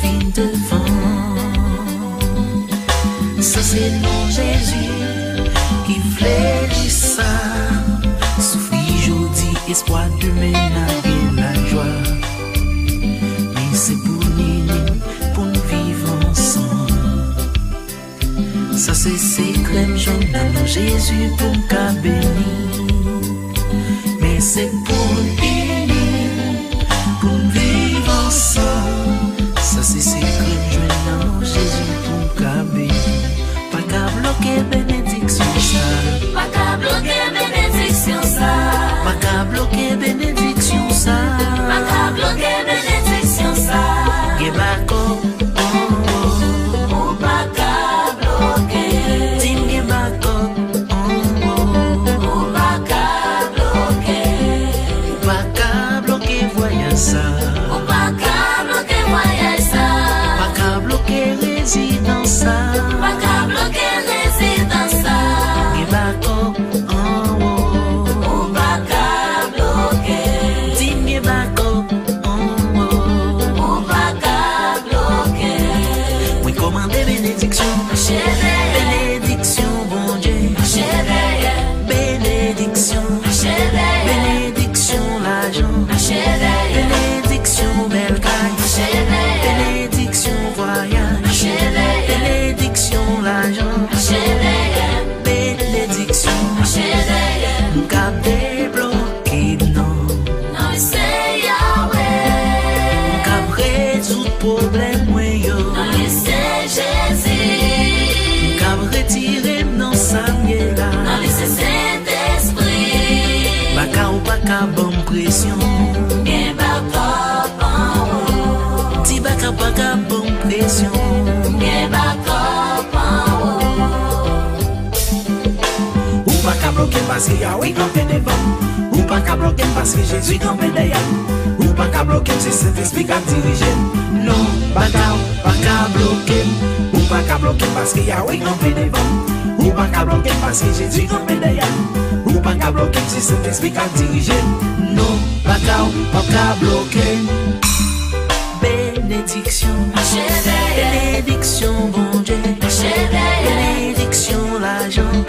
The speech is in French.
fin devant. Ça c'est non Jésus qui fléchit ça. Souffrir jodi, espoir demain avec la joie. Mais c'est pour nous vivre ensemble. Ça c'est secret, j'en ai Jésus pour me bénir. Mais c'est pour nous vivre ensemble. Ça c'est secret, j'en ai Jésus pour me bénir. Pas qu'à bloquer bénédiction ça. Pas qu'à bloquer bénédiction ça. Pas qu'à bloquer bénédiction ça. Pas qu'à bloquer bénédiction ça. Get back up. Ou pas qu'à bloquer. Team get back up. Ou pas qu'à bloquer. Pas qu'à bloquer voyage ça. Ou pas qu'à bloquer voyage ça. Pas qu'à bloquer résidence ça. Pas qu'à bloquer résidence ça. Get back up. Ou pas qu'à bloquer. Team get back up. Ou pas qu'à bloquer. Oui, commandez bénédiction. Bénédiction, bon Dieu. Bénédiction. Bénédiction, l'argent. Bénédiction, belle caille. Bénédiction, voyage. Bénédiction, l'argent. Bénédiction. Nous cap débloqué, non. Non, c'est Yahweh. Nous cap résoudre problème, moi, yo. Non, c'est Jésus. Nous cap retirer, non, ça m'y là. Non, c'est Saint-Esprit. Baka ou baka, bonne pression. Bien backup en haut. Ti baka baka, bonne pression. Bien backup en haut. Ou pas qu'à bloquer parce qu'il y a oui campé devant. Ou pas qu'à bloquer parce que Jésus campé derrière. Ou pas qu'à bloquer c'est Saint-Esprit qui dirige. Non, pas qu'à bloquer. Ou pas qu'à bloquer parce qu'il y a oui campé devant. Ou pas qu'à bloquer parce que Jésus campé derrière. Ou pas qu'à bloquer c'est Saint-Esprit qui dirige. Non, pas qu'à bloquer. Bénédiction. Bénédiction, bon Dieu. Bénédiction, l'argent.